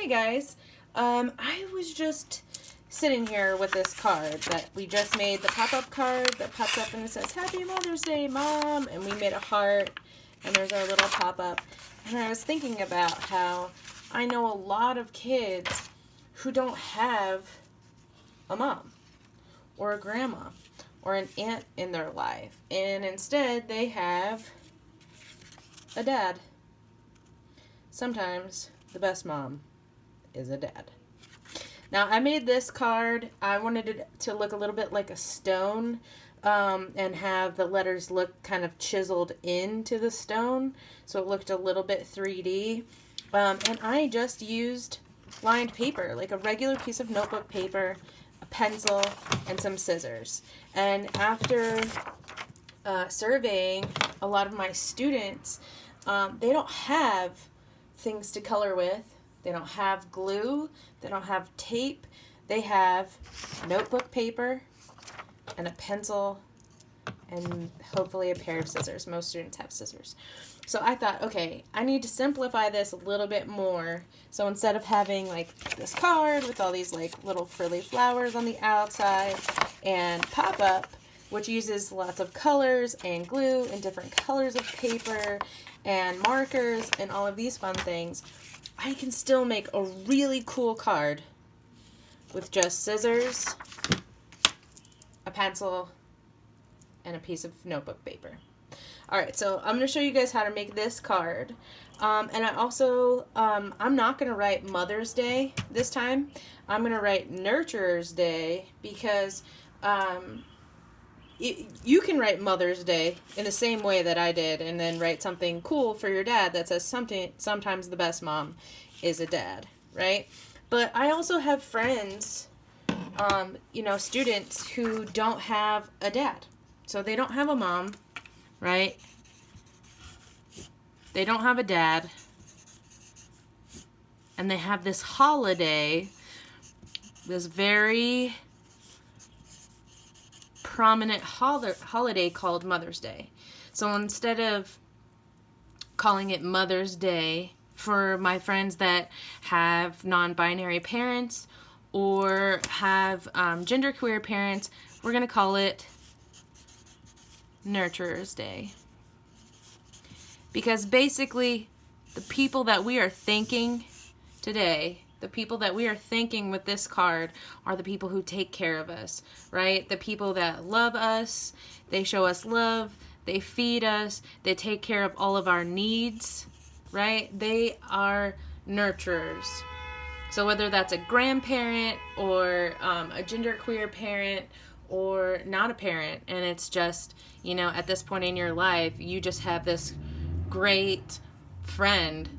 Hey guys, I was just sitting here with this card that we just made, the pop-up card that pops up and it says, Happy Mother's Day, Mom, and we made a heart, and there's our little pop-up, and I was thinking about how I know a lot of kids who don't have a mom, or a grandma, or an aunt in their life, and instead they have a dad. Sometimes the best mom is a dad. Now, I made this card. I wanted it to look a little bit like a stone and have the letters look kind of chiseled into the stone, so it looked a little bit 3D. And I just used lined paper, like a regular piece of notebook paper, a pencil, and some scissors. And after surveying a lot of my students, they don't have things to color with. They don't have glue. They don't have tape. They have notebook paper and a pencil and hopefully a pair of scissors. Most students have scissors. So I thought, okay, I need to simplify this a little bit more. So instead of having like this card with all these like little frilly flowers on the outside and pop-up, which uses lots of colors and glue and different colors of paper and markers and all of these fun things, I can still make a really cool card with just scissors, a pencil, and a piece of notebook paper. Alright, so I'm going to show you guys how to make this card. And I also, I'm not going to write Mother's Day this time. I'm going to write Nurturer's Day because you can write Mother's Day in the same way that I did and then write something cool for your dad that says sometimes the best mom is a dad, right? But I also have friends, students who don't have a dad. So they don't have a mom, right? They don't have a dad. And they have this holiday, this very prominent holiday called Mother's Day. So instead of calling it Mother's Day for my friends that have non-binary parents or have genderqueer parents, we're going to call it Nurturer's Day. Because basically, the people that we are thanking today, the people that we are thanking with this card are the people who take care of us, right? The people that love us, they show us love, they feed us, they take care of all of our needs, right? They are nurturers. So whether that's a grandparent or a genderqueer parent or not a parent, and it's just, at this point in your life, you just have this great friend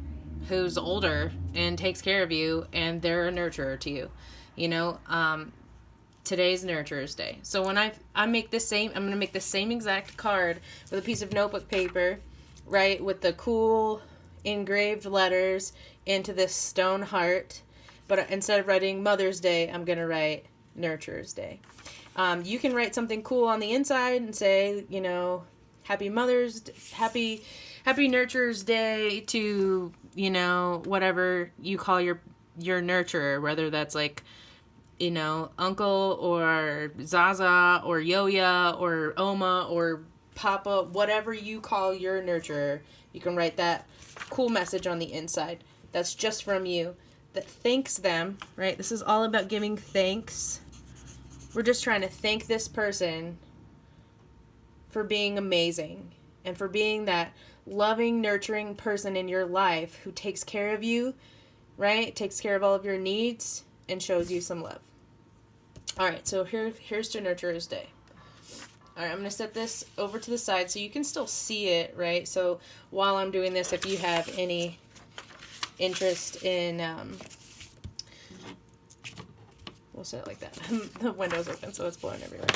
who's older and takes care of you, and they're a nurturer to you. Today's Nurturer's Day. So when I make the same, I'm going to make the same exact card with a piece of notebook paper, right, with the cool engraved letters into this stone heart. But instead of writing Mother's Day, I'm going to write Nurturer's Day. You can write something cool on the inside and say, Happy Nurturer's Day to, whatever you call your nurturer, whether that's like, Uncle or Zaza or Yoya or Oma or Papa, whatever you call your nurturer, you can write that cool message on the inside. That's just from you. That thanks them, right? This is all about giving thanks. We're just trying to thank this person for being amazing and for being that loving, nurturing person in your life who takes care of you, right? Takes care of all of your needs and shows you some love. All right, so here's to Nurturer's Day. All right, I'm going to set this over to the side so you can still see it, right? So while I'm doing this, if you have any interest in, we'll set it like that. The window's open, so it's blowing everywhere.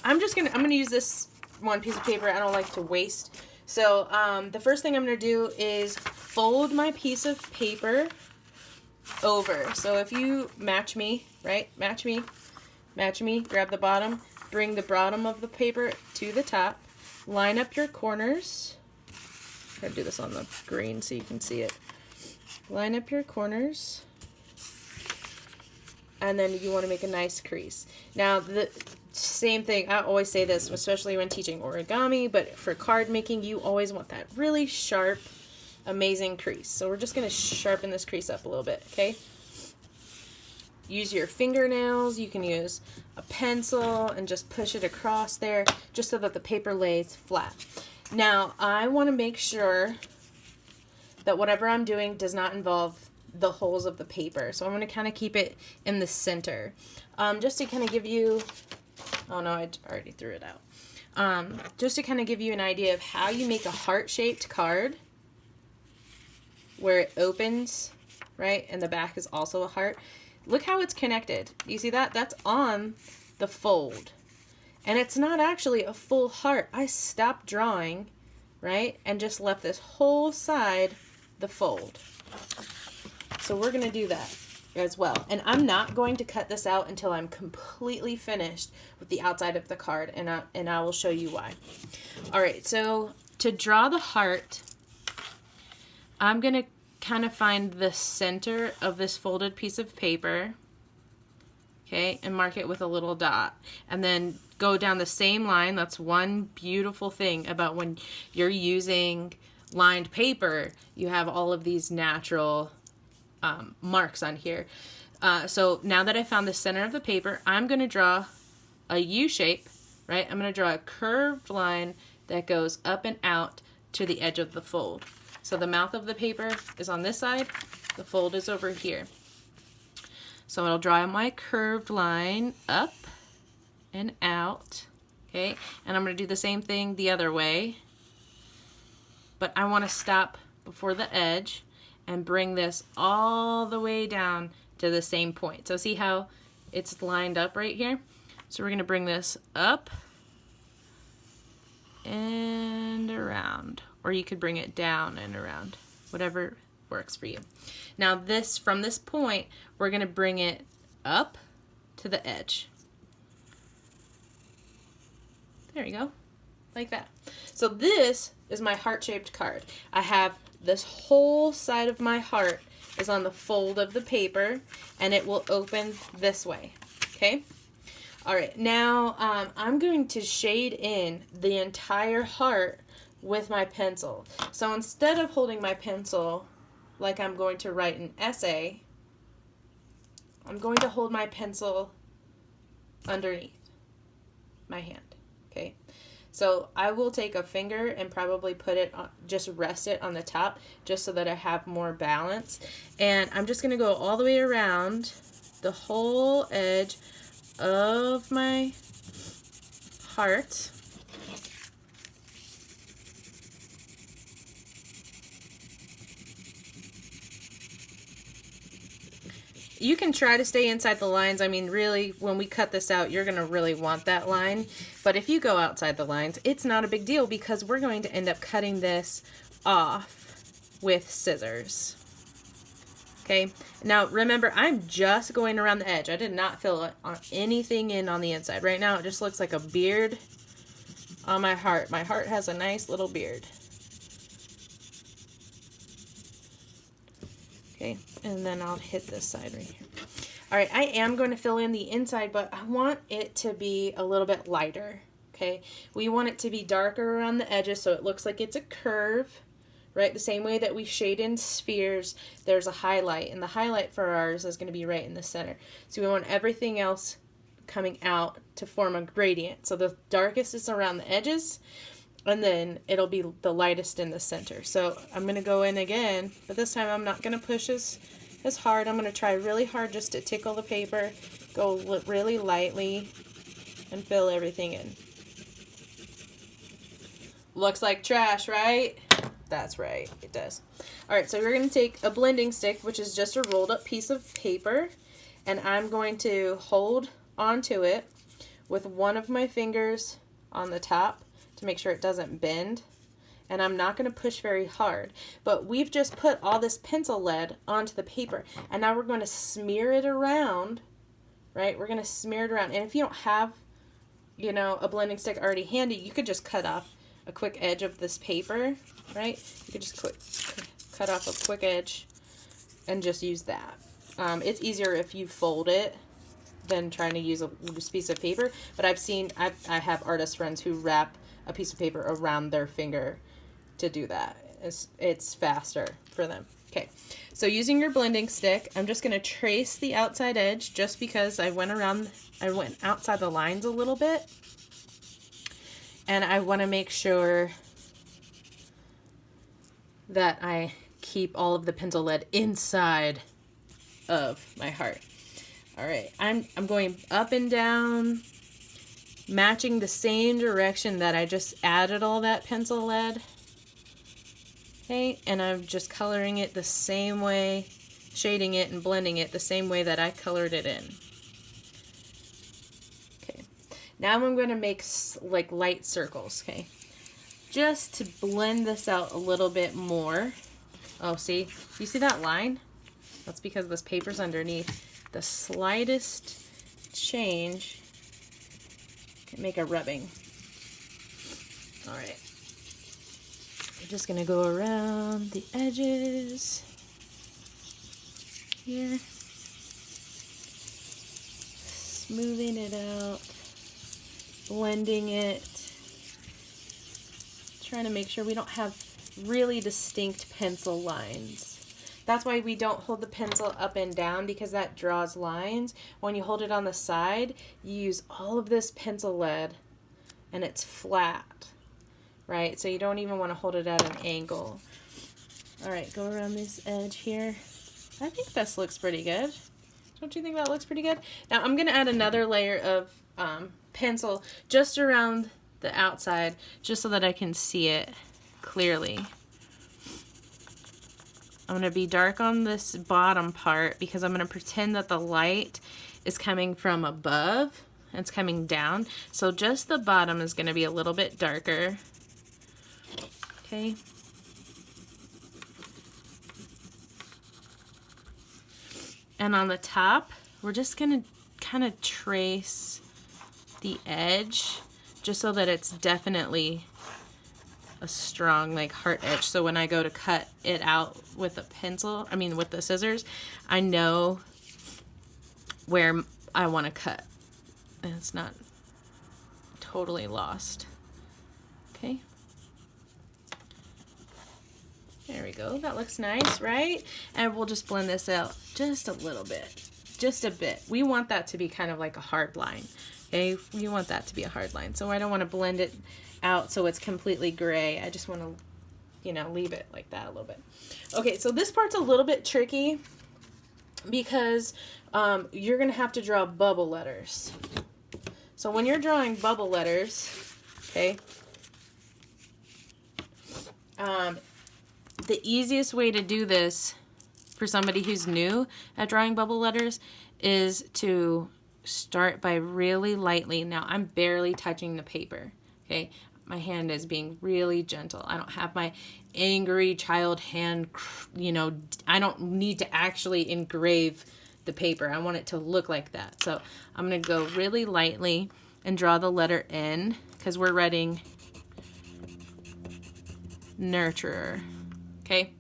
I'm going to use this one piece of paper. I don't like to waste. So the first thing I'm going to do is fold my piece of paper over. So if you match me, right? Match me, grab the bottom, bring the bottom of the paper to the top, line up your corners. I'm going to do this on the green so you can see it. Line up your corners and then you want to make a nice crease. Now, the same thing, I always say this, especially when teaching origami, but for card making, you always want that really sharp, amazing crease. So we're just going to sharpen this crease up a little bit, okay? Use your fingernails. You can use a pencil and just push it across there just so that the paper lays flat. Now, I want to make sure that whatever I'm doing does not involve the holes of the paper. So I'm going to kind of keep it in the center. Just to kind of give you, oh no, I already threw it out. Just to kind of give you an idea of how you make a heart-shaped card where it opens, right? And the back is also a heart. Look how it's connected. You see that? That's on the fold. And it's not actually a full heart. I stopped drawing, right? And just left this whole side the fold. So we're going to do that as well. And I'm not going to cut this out until I'm completely finished with the outside of the card. And I will show you why. All right, so to draw the heart, I'm going to kind of find the center of this folded piece of paper, okay, and mark it with a little dot, and then go down the same line. That's one beautiful thing about when you're using lined paper, you have all of these natural marks on here. So now that I found the center of the paper, I'm going to draw a U shape, right? I'm going to draw a curved line that goes up and out to the edge of the fold. So the mouth of the paper is on this side, the fold is over here. So I'll draw my curved line up and out, okay? And I'm going to do the same thing the other way, but I want to stop before the edge and bring this all the way down to the same point. So see how it's lined up right here? So we're going to bring this up and around. Or you could bring it down and around, whatever works for you. Now this, from this point, we're going to bring it up to the edge. There you go, like that. So this is my heart-shaped card. I have this whole side of my heart is on the fold of the paper, and it will open this way, okay? All right, now I'm going to shade in the entire heart with my pencil. So instead of holding my pencil like I'm going to write an essay, I'm going to hold my pencil underneath my hand, okay? So I will take a finger and probably put it on, just rest it on the top just so that I have more balance. And I'm just going to go all the way around the whole edge of my heart. You can try to stay inside the lines. I mean, really, when we cut this out, you're going to really want that line. But if you go outside the lines, it's not a big deal because we're going to end up cutting this off with scissors. Okay, now remember, I'm just going around the edge. I did not fill anything in on the inside. Right now, it just looks like a beard on my heart. My heart has a nice little beard. Okay, and then I'll hit this side right here. All right, I am going to fill in the inside, but I want it to be a little bit lighter, okay? We want it to be darker around the edges so it looks like it's a curve, right? The same way that we shade in spheres, there's a highlight, and the highlight for ours is going to be right in the center. So we want everything else coming out to form a gradient. So the darkest is around the edges, and then it'll be the lightest in the center. So I'm going to go in again, but this time I'm not going to push as hard. I'm going to try really hard just to tickle the paper, go really lightly, and fill everything in. Looks like trash, right? That's right, it does. All right, so we're going to take a blending stick, which is just a rolled up piece of paper, and I'm going to hold onto it with one of my fingers on the top to make sure it doesn't bend. And I'm not going to push very hard. But we've just put all this pencil lead onto the paper. And now we're going to smear it around, right? We're going to smear it around. And if you don't have, you know, a blending stick already handy, you could just cut off a quick edge of this paper, right? You could just cut off a quick edge and just use that. It's easier if you fold it than trying to use a loose piece of paper. But I have artist friends who wrap a piece of paper around their finger to do that. It's faster for them. Okay, so using your blending stick, I'm just going to trace the outside edge just because I went outside the lines a little bit. And I want to make sure that I keep all of the pencil lead inside of my heart. All right, I'm going up and down, matching the same direction that I just added all that pencil lead. Okay, and I'm just coloring it the same way, shading it and blending it the same way that I colored it in. Okay, now I'm going to make like light circles, okay, just to blend this out a little bit more. Oh, see? You see that line? That's because this paper's underneath. The slightest change can make a rubbing. All right. We're just going to go around the edges here. Smoothing it out. Blending it. Trying to make sure we don't have really distinct pencil lines. That's why we don't hold the pencil up and down, because that draws lines. When you hold it on the side, you use all of this pencil lead and it's flat, right? So you don't even want to hold it at an angle. All right, go around this edge here. I think this looks pretty good. Don't you think that looks pretty good? Now I'm going to add another layer of pencil just around the outside, just so that I can see it clearly. I'm going to be dark on this bottom part because I'm going to pretend that the light is coming from above and it's coming down. So just the bottom is going to be a little bit darker. Okay. And on the top, we're just going to kind of trace the edge just so that it's definitely a strong like heart edge. So when I go to cut it out with a pencil, with the scissors, I know where I want to cut and it's not totally lost. Okay. There we go. That looks nice, right? And we'll just blend this out just a little bit. Just a bit. We want that to be kind of like a hard line. Okay? We want that to be a hard line. So I don't want to blend it out so it's completely gray. I just want to, leave it like that a little bit. Okay, so this part's a little bit tricky because you're going to have to draw bubble letters. So when you're drawing bubble letters, okay, the easiest way to do this for somebody who's new at drawing bubble letters is to start by really lightly. Now I'm barely touching the paper, okay? My hand is being really gentle. I don't have my angry child hand, I don't need to actually engrave the paper. I want it to look like that. So I'm going to go really lightly and draw the letter N because we're writing nurturer, okay?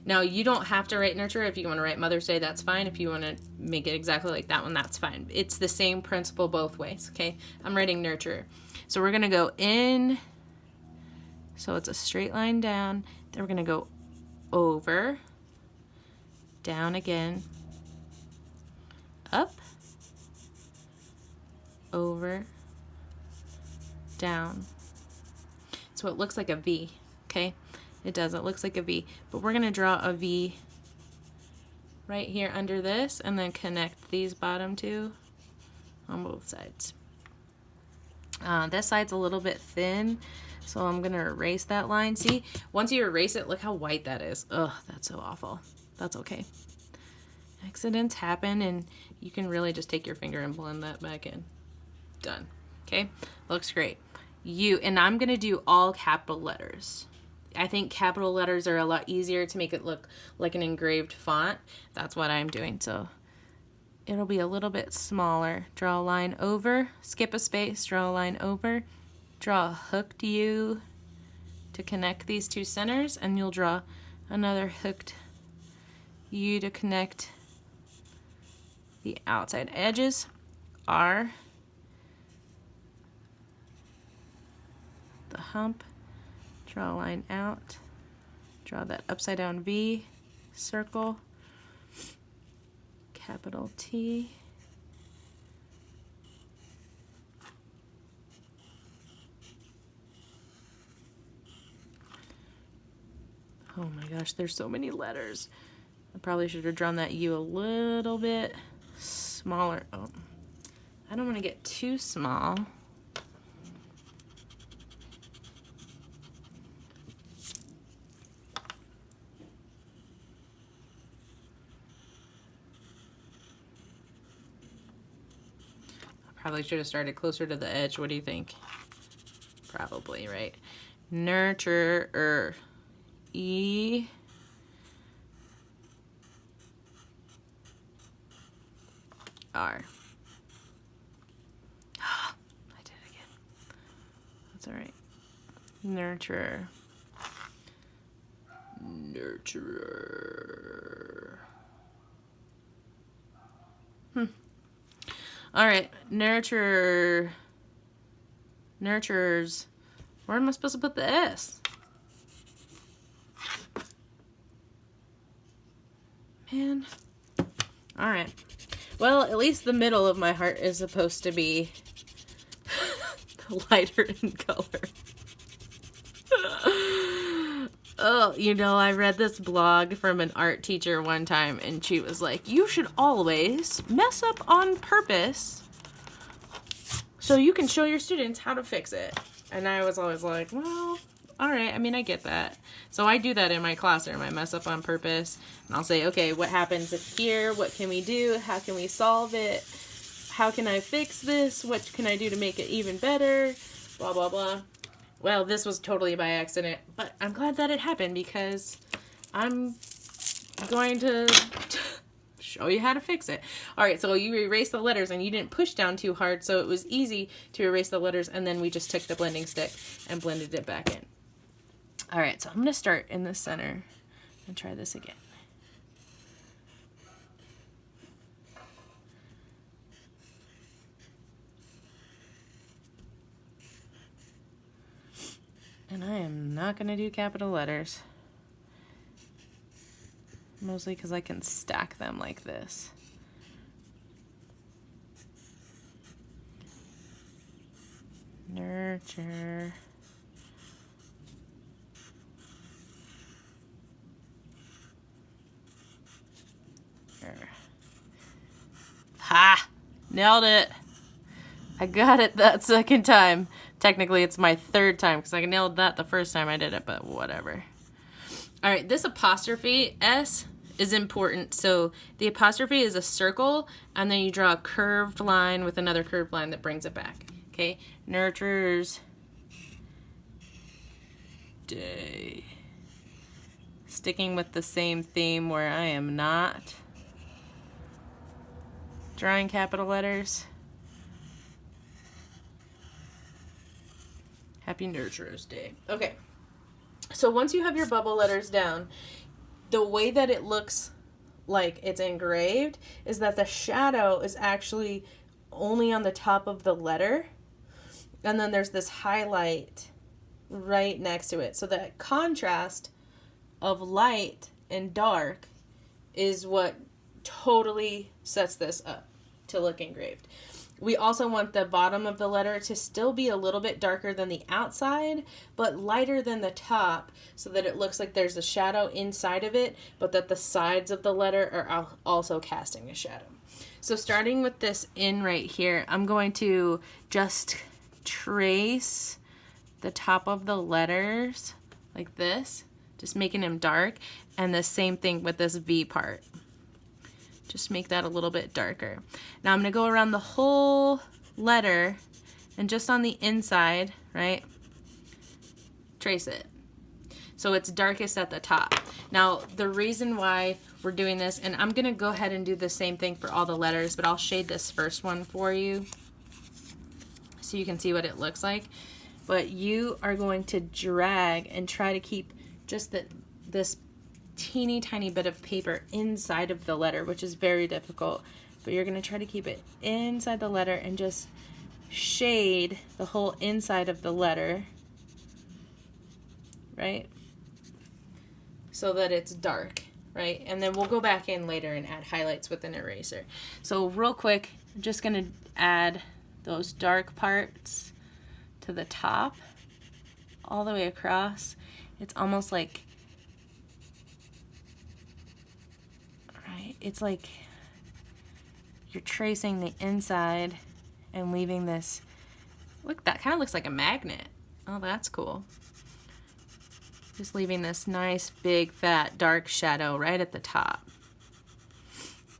Now you don't have to write nurturer. If you want to write Mother's Day, that's fine. If you want to make it exactly like that one, that's fine. It's the same principle both ways, okay? I'm writing nurturer. So we're going to go in, so it's a straight line down, then we're going to go over, down again, up, over, down. So it looks like a V, okay? It does, it looks like a V, but we're going to draw a V right here under this and then connect these bottom two on both sides. This side's a little bit thin, so I'm going to erase that line. See, once you erase it, look how white that is. Ugh, that's so awful. That's okay. Accidents happen, and you can really just take your finger and blend that back in. Done. Okay? Looks great. And I'm going to do all capital letters. I think capital letters are a lot easier to make it look like an engraved font. That's what I'm doing, so it'll be a little bit smaller. Draw a line over, skip a space, draw a line over, draw a hooked U to connect these two centers, and you'll draw another hooked U to connect the outside edges. R. The hump. Draw a line out. Draw that upside down V. Circle. Capital T. Oh my gosh, there's so many letters. I probably should have drawn that U a little bit smaller. Oh, I don't want to get too small. I probably should have started closer to the edge. What do you think? Probably, right? Nurture. E. R. I did it again. That's all right. Nurturer. Nurturer. All right. Nurturer. Nurturers. Where am I supposed to put the S? Man. All right. Well, at least the middle of my heart is supposed to be lighter in color. Oh, you know, I read this blog from an art teacher one time, and she was like, you should always mess up on purpose so you can show your students how to fix it. And I was always like, well, all right. I mean, I get that. So I do that in my classroom. I mess up on purpose, and I'll say, okay, what happens if here? What can we do? How can we solve it? How can I fix this? What can I do to make it even better? Blah, blah, blah. Well, this was totally by accident, but I'm glad that it happened because I'm going to show you how to fix it. All right, so you erase the letters and you didn't push down too hard, so it was easy to erase the letters, and then we just took the blending stick and blended it back in. All right, so I'm going to start in the center and try this again. And I am not going to do capital letters. Mostly because I can stack them like this. Nurture. Ha! Nailed it. I got it that second time. Technically, it's my third time because I nailed that the first time I did it, but whatever. All right, this apostrophe S is important. So the apostrophe is a circle, and then you draw a curved line with another curved line that brings it back. Okay, nurturers day. Sticking with the same theme where I am not drawing capital letters. Happy Nurturers Day. Okay, so once you have your bubble letters down, the way that it looks like it's engraved is that the shadow is actually only on the top of the letter, and then there's this highlight right next to it. So that contrast of light and dark is what totally sets this up to look engraved. We also want the bottom of the letter to still be a little bit darker than the outside, but lighter than the top, so that it looks like there's a shadow inside of it, but that the sides of the letter are also casting a shadow. So starting with this N right here, I'm going to just trace the top of the letters like this, just making them dark, and the same thing with this V part. Just make that a little bit darker. Now I'm going to go around the whole letter and just on the inside, right, trace it. So it's darkest at the top. Now the reason why we're doing this, and I'm going to go ahead and do the same thing for all the letters, but I'll shade this first one for you so you can see what it looks like. But you are going to drag and try to keep just this teeny tiny bit of paper inside of the letter, which is very difficult but you're going to try to keep it inside the letter and just shade the whole inside of the letter, right? So that it's dark, right? And then we'll go back in later and add highlights with an eraser. So real quick, I'm just going to add those dark parts to the top all the way across. It's almost like, right, it's like you're tracing the inside and leaving this, look, that kind of looks like a magnet. Oh, that's cool. Just leaving this nice, big, fat, dark shadow right at the top.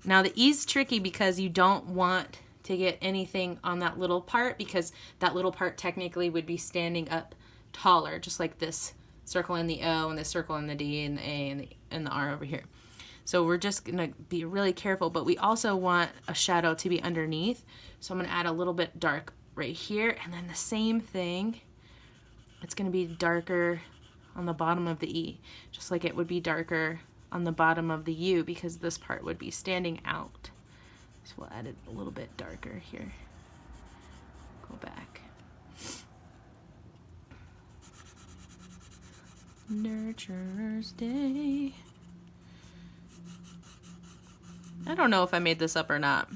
Now the E's tricky because you don't want to get anything on that little part, because that little part technically would be standing up taller, just like this circle in the O and this circle in the D and the A and the R over here. So we're just gonna be really careful, but we also want a shadow to be underneath. So I'm gonna add a little bit dark right here, and then the same thing, it's gonna be darker on the bottom of the E, just like it would be darker on the bottom of the U, because this part would be standing out. So we'll add it a little bit darker here. Go back. Nurturer's Day. I don't know if I made this up or not,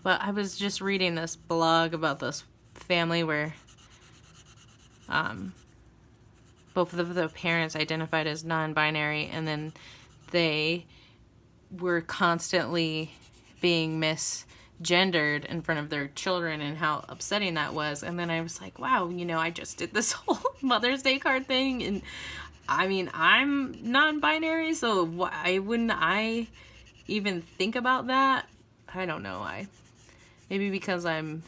but I was just reading this blog about this family where both of the parents identified as non-binary, and then they were constantly being misgendered in front of their children, and how upsetting that was. And then I was like, wow, you know, I just did this whole Mother's Day card thing, and I mean, I'm non-binary, so why wouldn't I even think about that? I don't know. Maybe because I'm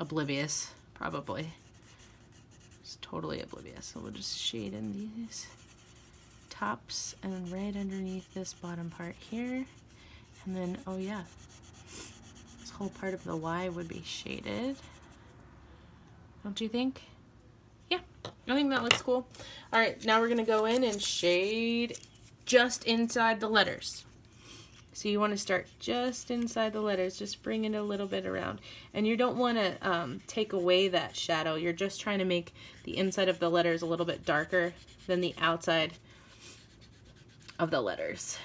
oblivious, probably. Just totally oblivious. So we'll just shade in these tops and right underneath this bottom part here. And then, oh yeah, this whole part of the Y would be shaded. Don't you think? Yeah, I think that looks cool. All right, now we're gonna go in and shade just inside the letters. So you want to start just inside the letters, just bring it a little bit around. And you don't want to take away that shadow. You're just trying to make the inside of the letters a little bit darker than the outside of the letters.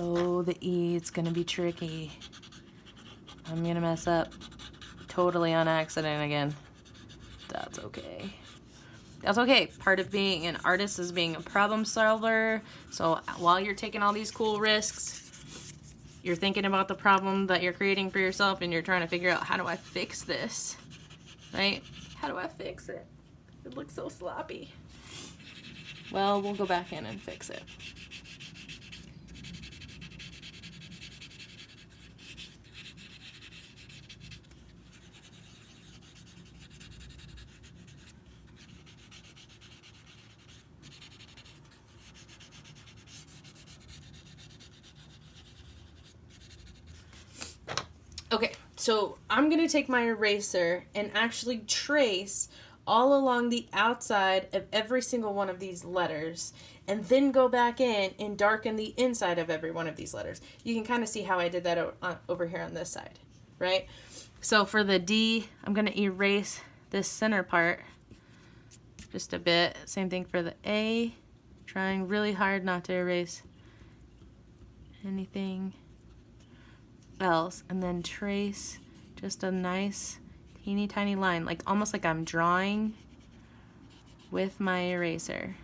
Oh, the E, it's gonna be tricky. I'm gonna mess up totally on accident again. That's okay. That's okay. Part of being an artist is being a problem solver. So while you're taking all these cool risks, you're thinking about the problem that you're creating for yourself, and you're trying to figure out, how do I fix this? Right? How do I fix it? It looks so sloppy. Well, we'll go back in and fix it. Okay, so I'm going to take my eraser and actually trace all along the outside of every single one of these letters, and then go back in and darken the inside of every one of these letters. You can kind of see how I did that over here on this side, right? So for the D, I'm going to erase this center part just a bit. Same thing for the A, trying really hard not to erase anything else, and then trace just a nice teeny tiny line, like almost like I'm drawing with my eraser.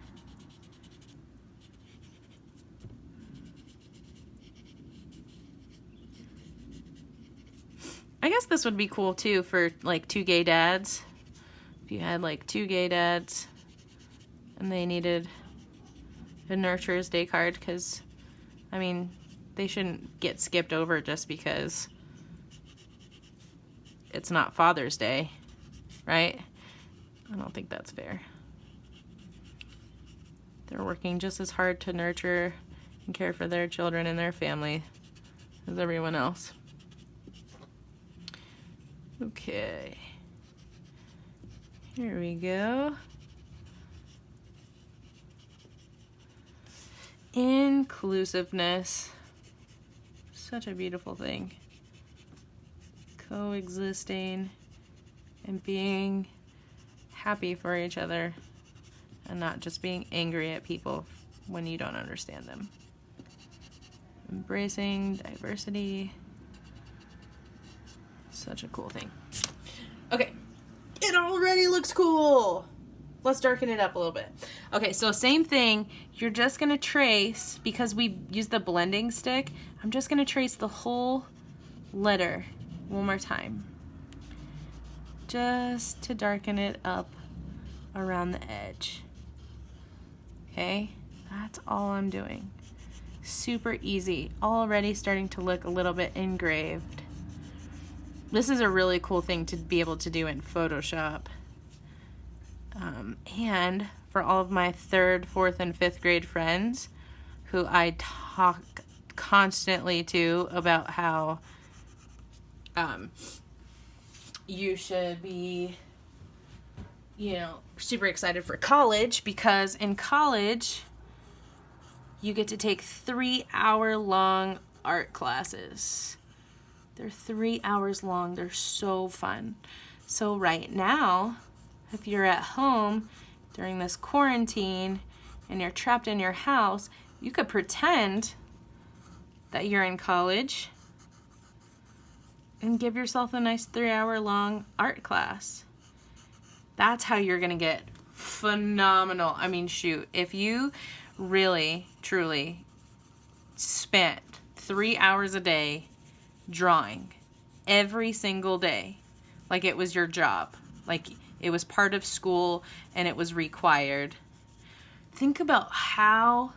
I guess this would be cool too for like two gay dads. If you had like two gay dads and they needed a Nurturer's Day card, because I mean, they shouldn't get skipped over just because it's not Father's Day, right? I don't think that's fair. They're working just as hard to nurture and care for their children and their family as everyone else. Okay. Here we go. Inclusiveness. Such a beautiful thing. Coexisting and being happy for each other and not just being angry at people when you don't understand them. Embracing diversity. Such a cool thing. Okay, it already looks cool. Let's darken it up a little bit. Okay, so same thing. You're just going to trace, because we use the blending stick, I'm just going to trace the whole letter one more time. Just to darken it up around the edge. Okay, that's all I'm doing. Super easy. Already starting to look a little bit engraved. This is a really cool thing to be able to do in Photoshop. And for all of my 3rd, 4th, and 5th grade friends who I talk constantly to about how you should be, super excited for college, because in college you get to take 3-hour-long art classes. They're 3 hours long. They're so fun. So right now, if you're at home during this quarantine and you're trapped in your house, you could pretend that you're in college and give yourself a nice 3-hour-long art class. That's how you're going to get phenomenal. I mean, shoot, if you really, truly spent 3 hours a day drawing every single day, like it was your job, like it was part of school and it was required, think about how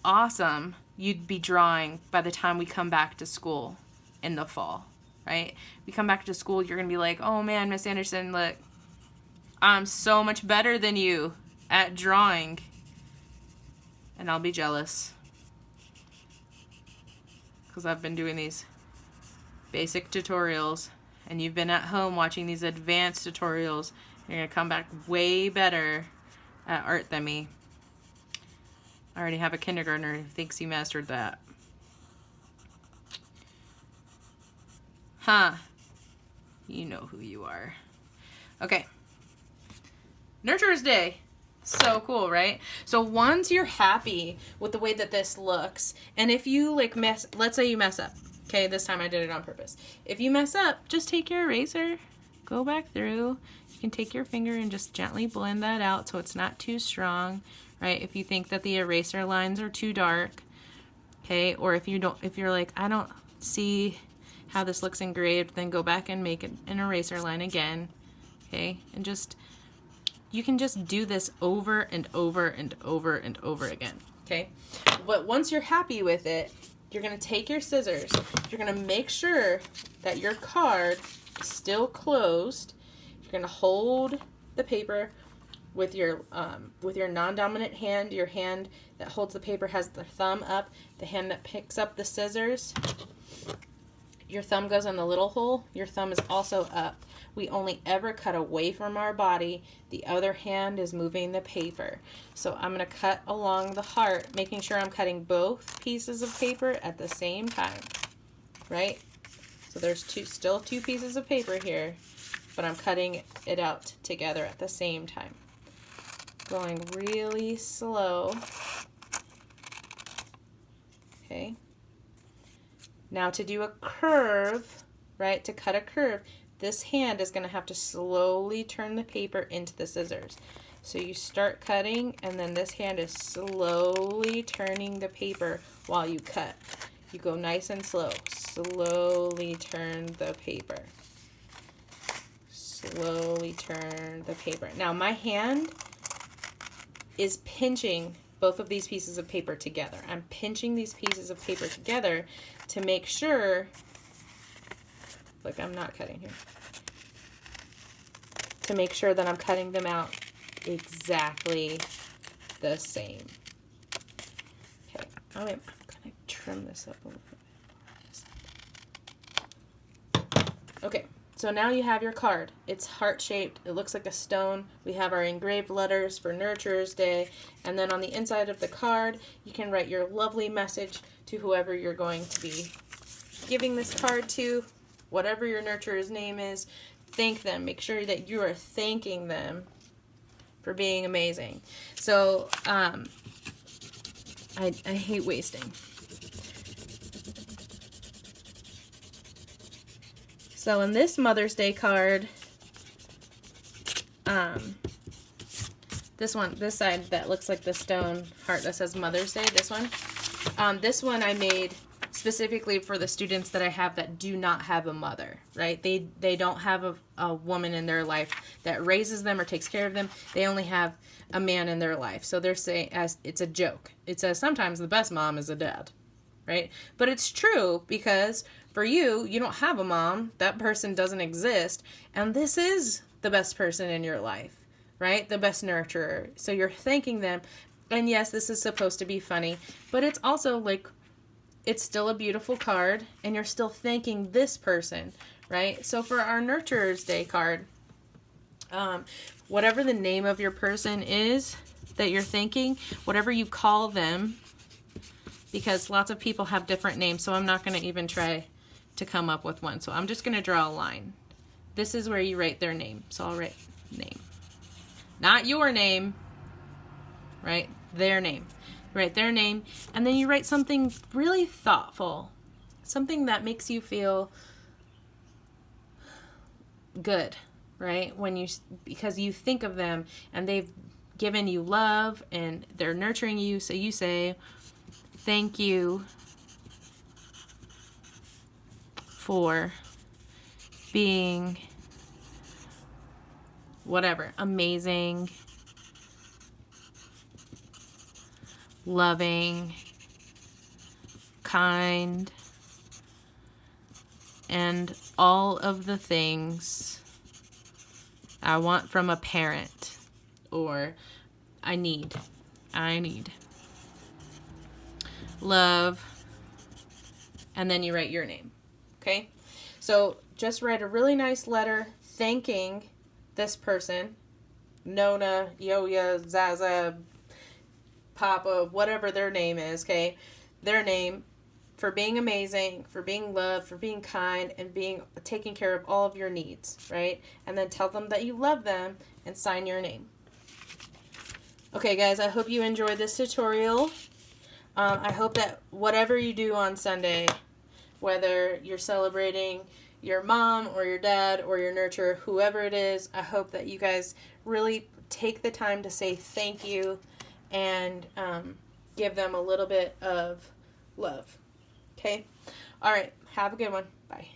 awesome you'd be drawing by the time we come back to school in the fall, right? We come back to school, you're going to be like, oh man, Miss Anderson, look, I'm so much better than you at drawing. And I'll be jealous, because I've been doing these basic tutorials and you've been at home watching these advanced tutorials. You're going to come back way better at art than me. I already have a kindergartner who thinks he mastered that. Huh. You know who you are. Okay. Nurturers Day. So cool, right? So once you're happy with the way that this looks, and if you let's say you mess up. Okay, this time I did it on purpose. If you mess up, just take your eraser, go back through. You can take your finger and just gently blend that out so it's not too strong, right? If you think that the eraser lines are too dark, okay, or if you're like, I don't see how this looks engraved, then go back and make an eraser line again, okay? And you can just do this over and over and over and over again, okay? But once you're happy with it, you're going to take your scissors. You're going to make sure that your card is still closed. You're going to hold the paper with your non-dominant hand. Your hand that holds the paper has the thumb up. The hand that picks up the scissors, your thumb goes in the little hole. Your thumb is also up. We only ever cut away from our body. The other hand is moving the paper. So I'm going to cut along the heart, making sure I'm cutting both pieces of paper at the same time, right? So there's still two pieces of paper here, but I'm cutting it out together at the same time. Going really slow. Okay. Now to do a curve, right, to cut a curve, this hand is going to have to slowly turn the paper into the scissors. So you start cutting, and then this hand is slowly turning the paper while you cut. You go nice and slow. Slowly turn the paper. Slowly turn the paper. Now my hand is pinching both of these pieces of paper together. I'm pinching these pieces of paper together to make sure, look, I'm not cutting here, to make sure that I'm cutting them out exactly the same. Okay, I'm going to trim this up a little bit. Okay, so now you have your card. It's heart-shaped. It looks like a stone. We have our engraved letters for Nurturers Day. And then on the inside of the card, you can write your lovely message to whoever you're going to be giving this card to, whatever your nurturer's name is. Thank them. Make sure that you are thanking them for being amazing. So, I hate wasting. So in this Mother's Day card, this side that looks like the stone heart that says Mother's Day, this one I made specifically for the students that I have that do not have a mother, right? They don't have a woman in their life that raises them or takes care of them. They only have a man in their life. So they're saying, as it's a joke. It says sometimes the best mom is a dad, right? But it's true, because for you don't have a mom. That person doesn't exist. And this is the best person in your life, right? The best nurturer. So you're thanking them. And yes, this is supposed to be funny, but it's also like, it's still a beautiful card, and you're still thanking this person, right? So for our Nurturers Day card, whatever the name of your person is that you're thanking, whatever you call them, because lots of people have different names, so I'm not going to even try to come up with one. So I'm just going to draw a line. This is where you write their name. So I'll write name. Not your name, right? Their name. Write their name, and then you write something really thoughtful, something that makes you feel good, right? Because you think of them and they've given you love and they're nurturing you. So you say, thank you for being whatever, amazing, loving, kind, and all of the things I want from a parent, or I need. Love, and then you write your name, okay? So just write a really nice letter thanking this person, Nona, Yoya, Zaza, Papa, whatever their name is, okay? Their name, for being amazing, for being loved, for being kind, and taking care of all of your needs, right? And then tell them that you love them and sign your name. Okay, guys, I hope you enjoyed this tutorial. I hope that whatever you do on Sunday, whether you're celebrating your mom or your dad or your nurturer, whoever it is, I hope that you guys really take the time to say thank you and give them a little bit of love. Okay? All right. Have a good one. Bye.